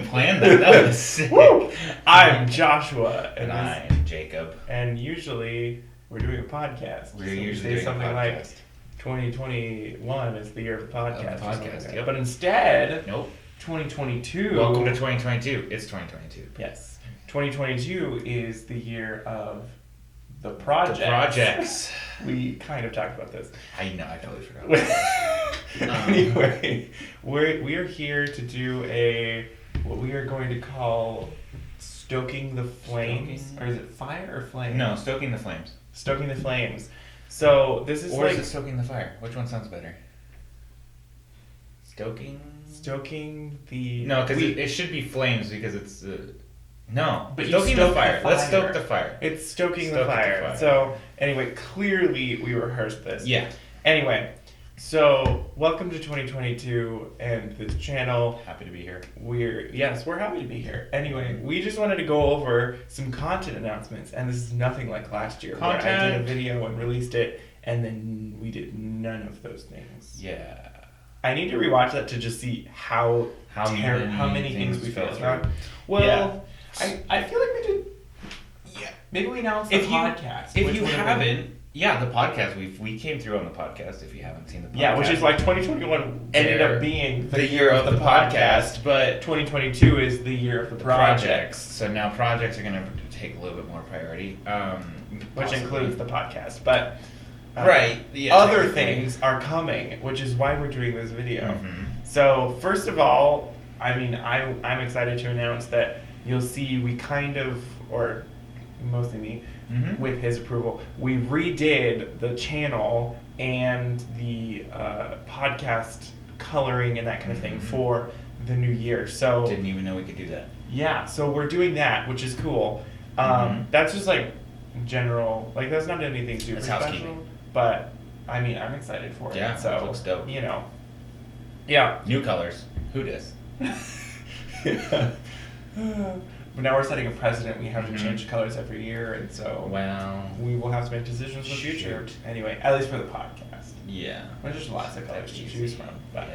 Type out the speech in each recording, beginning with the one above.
plan that. That was sick. Woo! I'm Joshua. And I'm Jacob. And usually we're doing a podcast. We're usually doing something a like podcast. 2021 is the year of the podcast. Yep. But instead, Nope. 2022. Welcome to 2022. It's 2022. Yes. 2022 is the year of the projects. The projects. We kind of talked about this. I know, I totally forgot. Anyway, we are here to do what we are going to call stoking the flames. Or is it fire or flame? No, stoking the flames. Stoking the flames. So this is Or like is it stoking the fire? Which one sounds better? Stoking the... No, because it should be flames because it's... No, but stoking the fire. Let's stoke the fire. It's stoking the fire. So, anyway, clearly we rehearsed this. Yeah. Anyway, so welcome to 2022 and this channel. Happy to be here. We're happy to be here. Anyway, we just wanted to go over some content announcements, and this is nothing like last year where I did a video and released it, and then we did none of those things. Yeah. I need to rewatch that to just see how many things we failed on. Well, yeah. I feel like we did. Yeah, maybe we announced the podcast. If you haven't, the podcast we came through on the podcast. If you haven't seen the podcast, yeah, which is like 2021 ended up being the year of the podcast, but 2022 is the year of the projects. So now projects are going to take a little bit more priority, which includes the podcast, but. Right. Yeah, other things are coming, which is why we're doing this video. Mm-hmm. So first of all, I'm excited to announce that you'll see we kind of, or mostly me, with his approval, we redid the channel and the podcast coloring and that kind of thing for the new year. So didn't even know we could do that. Yeah, so we're doing that, which is cool. That's just like general, like that's not anything super special. But, I mean, I'm excited for it. Yeah, so, it looks dope. You know. Yeah. New colors. Who dis? But now we're setting a precedent. We have to change colors every year, and so we will have to make decisions in the future. Anyway, at least for the podcast. Yeah. There's lots of colors to choose from. But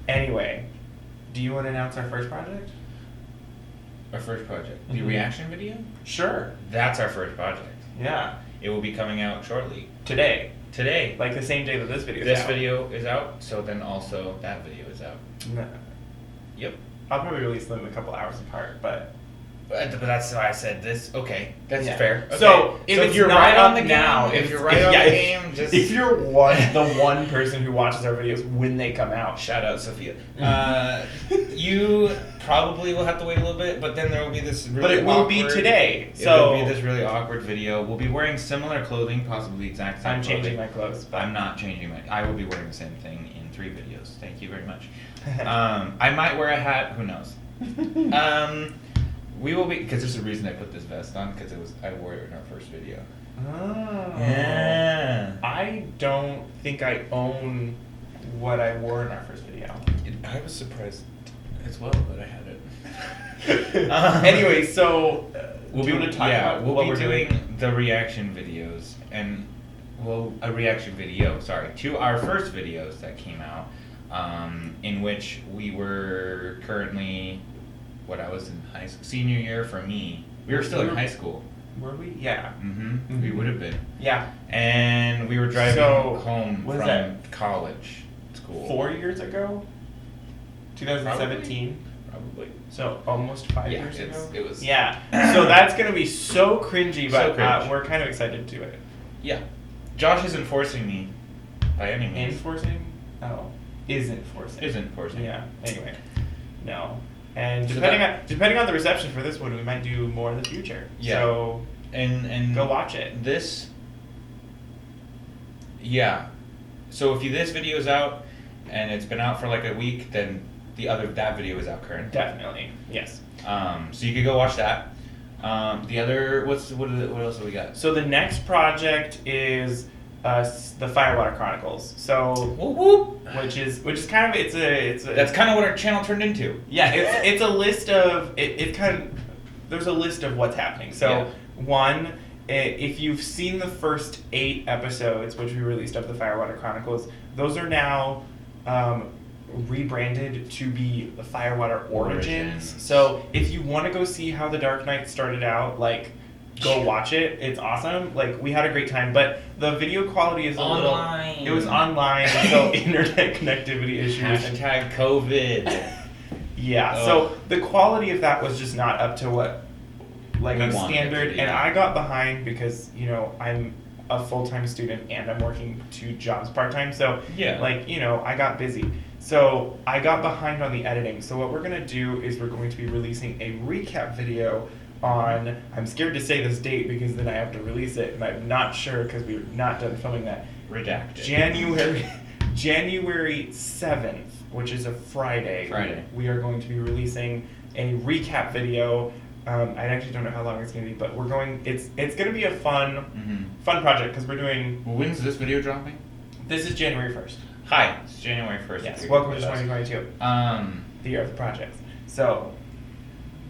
anyway, do you want to announce our first project? Our first project? The reaction video? Sure. That's our first project. Yeah. It will be coming out shortly. Today. Like the same day that this video is out. This video is out, so then also that video is out. No. Yep. I'll probably release them a couple hours apart, but that's why I said this. Okay, that's fair. Okay. So if you're right on the now, game, if you're right on the game, just if you're the one person who watches our videos when they come out, shout out Sophia. You probably will have to wait a little bit, but then there will be this really But it will awkward, be today. So it will be this really awkward video. We'll be wearing similar clothing, possibly exact same clothing. I'm changing my clothes. But I'm not changing my. I will be wearing the same thing in 3 videos. Thank you very much. I might wear a hat. Who knows? We will be, because there's a reason I put this vest on, because I wore it in our first video. Oh. Yeah. I don't think I own what I wore in our first video. I was surprised as well that I had it. Anyway, so we'll be doing the reaction videos, and a reaction video, to our first videos that came out, in which we were currently... I was in high school, senior year for me. We were still in high school. Were we? Yeah. We would have been. Yeah. And we were driving home from college school. 4 years ago? 2017? Probably. So almost 5 years ago? It was. Yeah. So that's going to be so cringy, but we're kind of excited to do it. Yeah. Josh isn't forcing me by any means. Enforcing? Oh. Isn't forcing. Isn't forcing. Yeah. Anyway. No. And depending on the reception for this one, we might do more in the future. Yeah. So and go watch it. This. Yeah. So if this video is out and it's been out for like a week, then that video is out currently. Definitely. Yes. So you could go watch that. The other what else have we got? So the next project is the Firewater Chronicles. So which is kind of it's a that's kind of what our channel turned into. Yeah, it's a list of there's a list of what's happening. So one, if you've seen the first 8 episodes which we released of the Firewater Chronicles, those are now rebranded to be the Firewater Origins. So if you want to go see how the Dark Knight started out, like, go watch it. It's awesome. Like, we had a great time, but the video quality is online. It was online, so internet connectivity issues. Hashtag COVID. Yeah. Ugh. So the quality of that was just not up to what, like, a standard. And I got behind because, you know, I'm a full-time student and I'm working 2 jobs part-time. So, like, you know, I got busy. So I got behind on the editing. So what we're going to do is we're going to be releasing a recap video on, I'm scared to say this date because then I have to release it, and I'm not sure because we're not done filming that. Redacted. January 7th, which is a Friday. We are going to be releasing a recap video. I actually don't know how long it's going to be, but we're going. It's going to be a fun project because we're doing. When's this video dropping? This is January 1st. Hi, it's January 1st. Yes, welcome to 2022. The year of the project. So.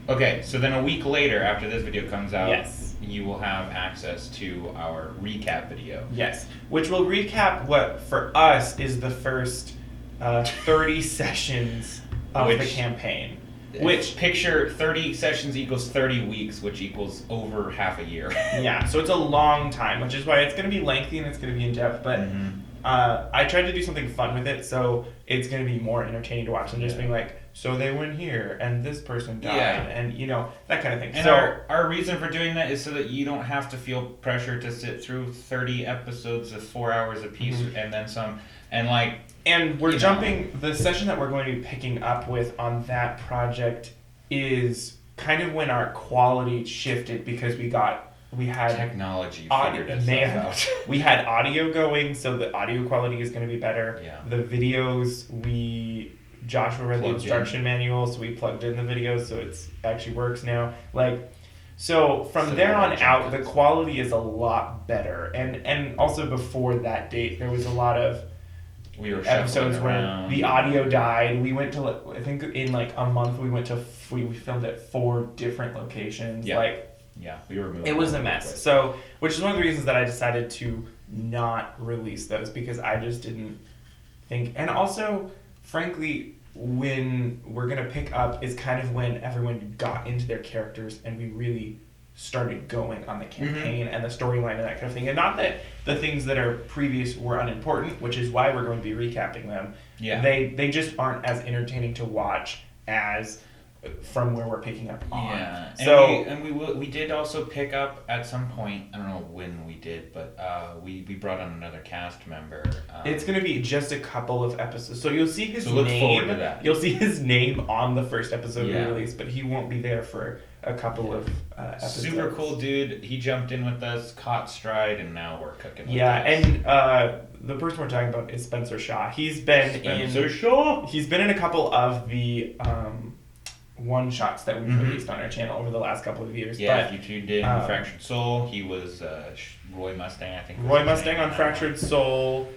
Okay, so then a week later, after this video comes out, yes, you will have access to our recap video. Yes, which will recap what, for us, is the first 30 sessions of the campaign. Which, picture 30 sessions equals 30 weeks, which equals over half a year. Yeah, so it's a long time, which is why it's going to be lengthy and it's going to be in-depth, but I tried to do something fun with it, so it's going to be more entertaining to watch than just being like, so they went here, and this person died, and, you know, that kind of thing. And so our reason for doing that is so that you don't have to feel pressure to sit through 30 episodes of 4 hours apiece, and then some, and like... And we're jumping, the session that we're going to be picking up with on that project is kind of when our quality shifted, because we had... Technology figured itself out. We had audio going, so the audio quality is going to be better. Yeah. The videos, Joshua read the instruction manual, so we plugged in the videos, so it actually works now. Like, so from there on out, the quality is a lot better. And also before that date, there was a lot of episodes where the audio died. We went to, I think in like a month, we filmed at 4 different locations. Yeah. Like, yeah, we were moving. It was a mess. So, which is one of the reasons that I decided to not release those, because I just didn't think, and also, frankly, when we're going to pick up is kind of when everyone got into their characters and we really started going on the campaign and the storyline and that kind of thing. And not that the things that are previous were unimportant, which is why we're going to be recapping them. Yeah. They just aren't as entertaining to watch as from where we're picking up on. Yeah. So we did also pick up at some point, I don't know when we did, but we brought on another cast member. It's going to be just a couple of episodes. So you'll see his name. Look forward to that. You'll see his name on the first episode we release, but he won't be there for a couple of episodes. Super cool dude. He jumped in with us, caught stride, and now we're cooking with us. And the person we're talking about is Spencer Shaw. He's been in a couple of the one-shots that we've released on our channel over the last couple of years. Yeah, if you tuned in Fractured Soul, he was Roy Mustang, I think. Roy Mustang on Fractured Soul,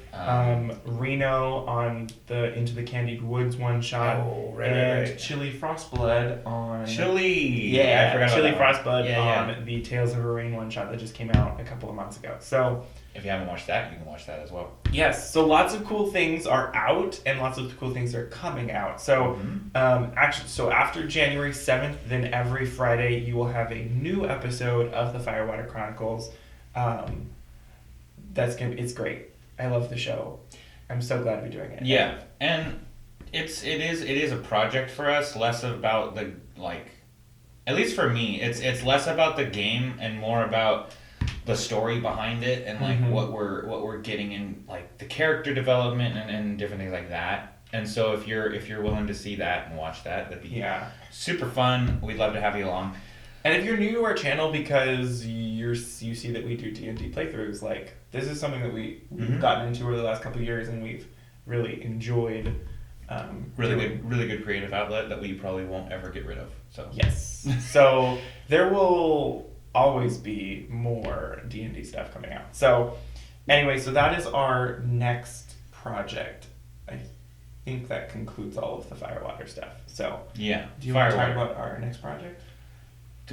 Reno on the Into the Candied Woods one-shot, and Chili Frostblood on... I forgot Chili about Frostblood on the Tales of a Rain one-shot that just came out a couple of months ago. So... if you haven't watched that, you can watch that as well. Yes, so lots of cool things are out, and lots of cool things are coming out. So, so after January 7th, then every Friday you will have a new episode of the Firewater Chronicles. It's great. I love the show. I'm so glad to be doing it. Yeah, and it is a project for us, less about the, like, at least for me, it's less about the game and more about the story behind it, and like what we're getting in, like the character development and different things like that. And so if you're willing to see that and watch that, that'd be super fun. We'd love to have you along. And if you're new to our channel because you see that we do D&D playthroughs, like, this is something that we've gotten into over the last couple of years, and we've really enjoyed. Really good creative outlet that we probably won't ever get rid of. So yes, so there will always be more D&D stuff coming out. So anyway, so that is our next project. I think that concludes all of the Firewater stuff. So yeah, do you want to talk about our next project?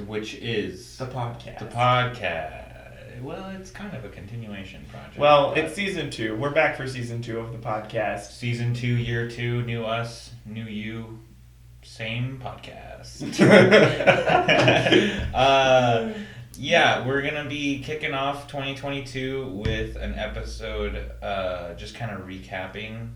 Which is the podcast. The podcast. well, it's kind of a continuation project. Well, it's season 2. We're back for season 2 of the podcast. Season 2, year 2, new us, new you, same podcast. Yeah, we're gonna be kicking off 2022 with an episode, just kind of recapping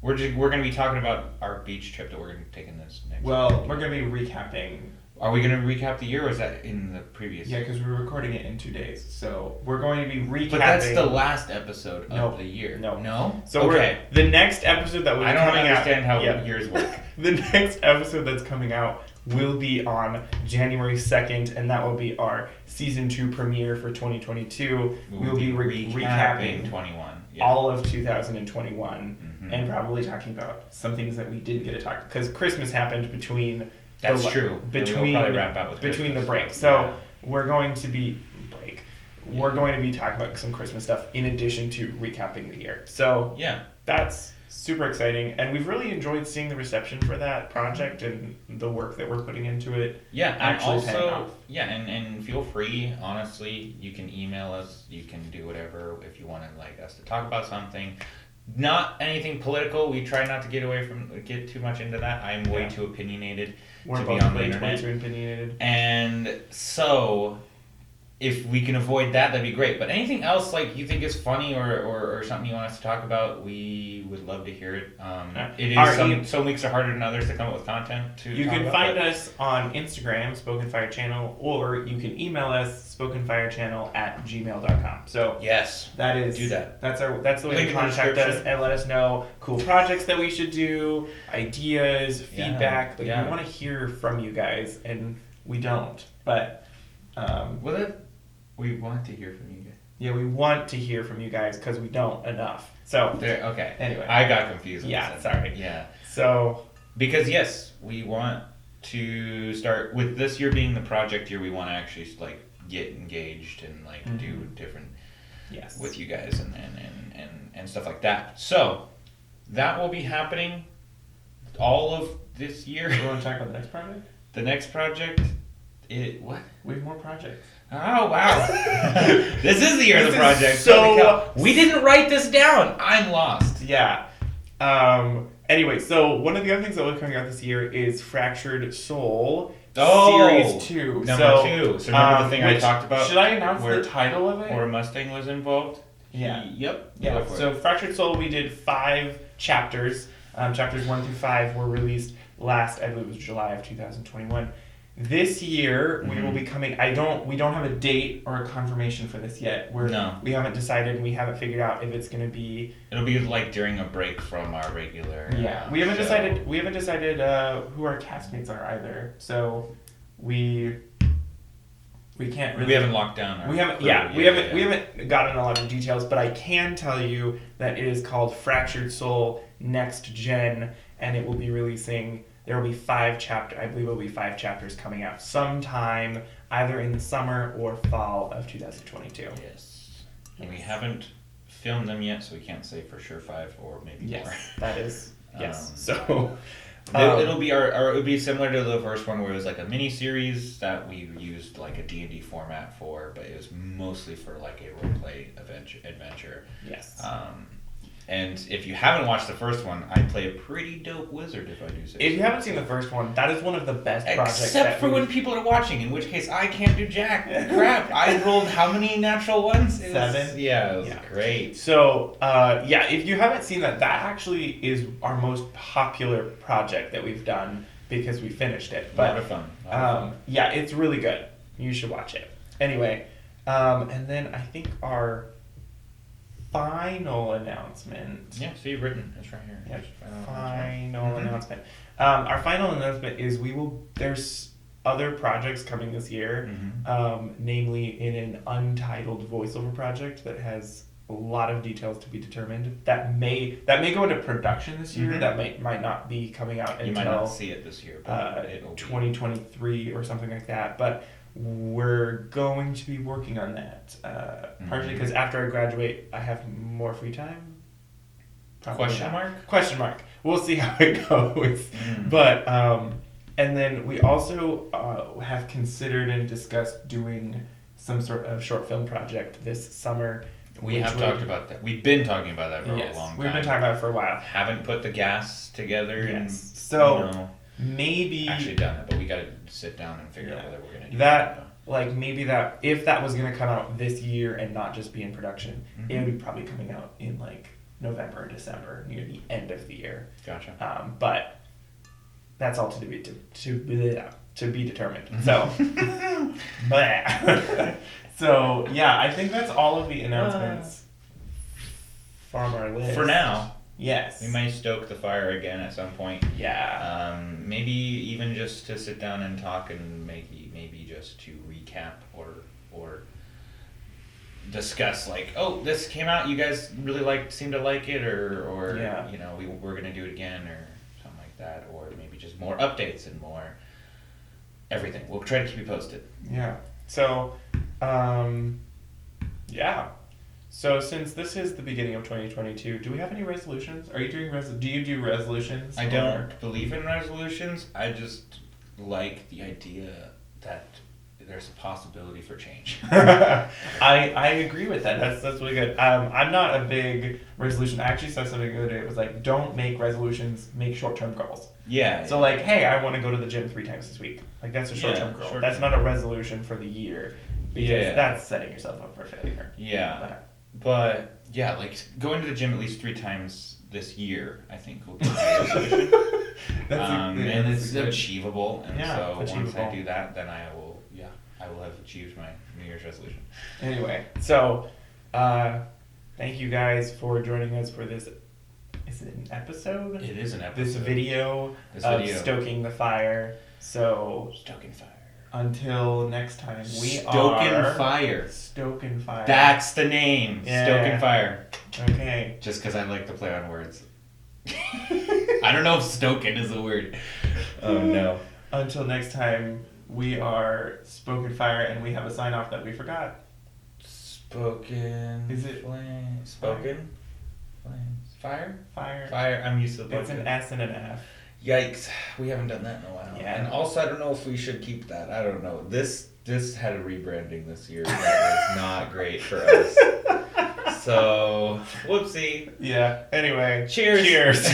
we're gonna be talking about our beach trip that we're gonna take in this next. Well, we're gonna be recapping. Are we gonna recap the year, or is that in the previous? Yeah, because we're recording it in 2 days, so we're going to be recapping. But that's the last episode of the year. No. So okay. the next episode that will be coming out. I don't understand how years work. The next episode that's coming out will be on January 2nd, and that will be our season 2 premiere for 2022. We'll be recapping 21. all of 2021, and probably talking about some things that we didn't get to talk, because Christmas happened between. That's true. Between we'll probably wrap out with between Christmas. the break, so we're going to be We're going to be talking about some Christmas stuff in addition to recapping the year. So yeah, that's super exciting, and we've really enjoyed seeing the reception for that project and the work that we're putting into it. Yeah, actually and paying also off. and feel free. Honestly, you can email us. You can do whatever if you want to us to talk about something. Not anything political. We try not to get too much into that. I'm way too opinionated We're to both be on the way internet. too opinionated. And so, if we can avoid that, that'd be great. But anything else you think is funny or something you want us to talk about, we would love to hear it. It is some weeks are harder than others to come up with content to. You talk can about, find us on Instagram, Spoken Fire Channel, or you can email us spokenfirechannel@gmail.com. So yes, that is do that. That's the way Link to in the contact us description. and let us know cool projects that we should do, ideas, feedback. We want to hear from you guys, and we don't, but we want to hear from you guys. Yeah, we want to hear from you guys because we don't enough. So okay. Anyway, I got confused. Sorry. Yeah. So because yes, we want to start with this year being the project year. We want to actually get engaged and do different with you guys and stuff like that. So that will be happening all of this year. You want to talk about the next project? The next project, what? We have more projects. Oh wow! This is the year of the project. So we didn't write this down. I'm lost. Yeah. Anyway, so one of the other things that will be coming out this year is Fractured Soul Series 2. Number 2. So remember the thing I talked about? Should I announce the title of it? Where Mustang was involved? Yeah. Yep. Yeah. So Fractured Soul, we did 5 chapters. Chapters 1 through 5 were released last, I believe it was July of 2021. This year we will be coming. We don't have a date or a confirmation for this yet. We haven't decided, and we haven't figured out if it's going to be. It'll be during a break from our regular. Yeah, we haven't decided. We haven't decided who our castmates are either. So we can't really. We haven't locked down. We haven't. Yeah, we haven't gotten a lot of details, but I can tell you that it is called Fractured Soul Next Gen, and it will be releasing. There will be 5 chapters. I believe it will be 5 chapters coming out sometime either in the summer or fall of 2022. Yes. And we haven't filmed them yet, so we can't say for sure 5 or maybe more. That is yes. So it'll be similar to the first one, where it was a mini series that we used a D&D format for, but it was mostly for a role play adventure. Yes. And if you haven't watched the first one, I play a pretty dope wizard, if I do say so. If you haven't seen the first one, that is one of the best projects. Except for when people are watching, in which case I can't do jack crap. I rolled how many natural ones? 7. Yeah, it was great. So, if you haven't seen that actually is our most popular project that we've done because we finished it. But, a lot of fun. Yeah, it's really good. You should watch it. Anyway, and then I think our final announcement. Yeah, so you've written. It's right here. Yeah, final announcement. Our final announcement is there's other projects coming this year, namely in an untitled voiceover project that has a lot of details to be determined. That may go into production this year. That might not be coming out until you might not see it this year, but 2023 or something like that. But we're going to be working on that, partially because after I graduate, I have more free time. Probably Question mark. We'll see how it goes. But and then we also have considered and discussed doing some sort of short film project this summer. We have talked about that. We've been talking about that for a long time. We've been talking about it for a while. Haven't put the gas together and maybe actually done it, but we got to sit down and figure out whether we're gonna do that. Like maybe that if that was gonna come out this year and not just be in production, it would be probably coming out in like November or December, near the end of the year. Gotcha. But that's all to be determined. So, so yeah, I think that's all of the announcements from our list for now. Yes, we might stoke the fire again at some point. Yeah. Maybe even just to sit down and talk, and maybe just to recap or discuss like, oh, this came out, you guys really seem to like it, or we're gonna do it again or something like that, or maybe just more updates and more everything. We'll try to keep you posted. Yeah. So, So since this is the beginning of 2022, do we have any resolutions? Are you doing do you do resolutions? I don't believe in resolutions. I just like the idea that there's a possibility for change. I agree with that. That's really good. I'm not a big resolution. I actually said something the other day. It was like, don't make resolutions, make short-term goals. Yeah. So like, hey, I want to go to the gym 3 times this week. Like that's a short-term goal. That's not a resolution for the year, because that's setting yourself up for failure. Yeah. But yeah, like going to the gym at least 3 times this year, I think will be a resolution. And it's achievable. And once I do that, then I will have achieved my New Year's resolution. Anyway, so thank you guys for joining us for this. Is it an episode? It is an episode. This video of stoking the fire. So stoking fire. Until next time, Stokin' Fire. Stokin' Fire. That's the name. Yeah. Stokin' Fire. Okay. Just because I like to play on words. I don't know if stokin' is a word. Oh no. Until next time, we are Spoken Fire, and we have a sign off that we forgot. Spoken. Is it flame? Spoken. Flames. Fire. Fire. I'm used to the. It's an S and an F. Yikes, we haven't done that in a while. Yeah. And also, I don't know if we should keep that. I don't know. This had a rebranding this year that was not great for us. So, whoopsie. Yeah. Anyway. Cheers.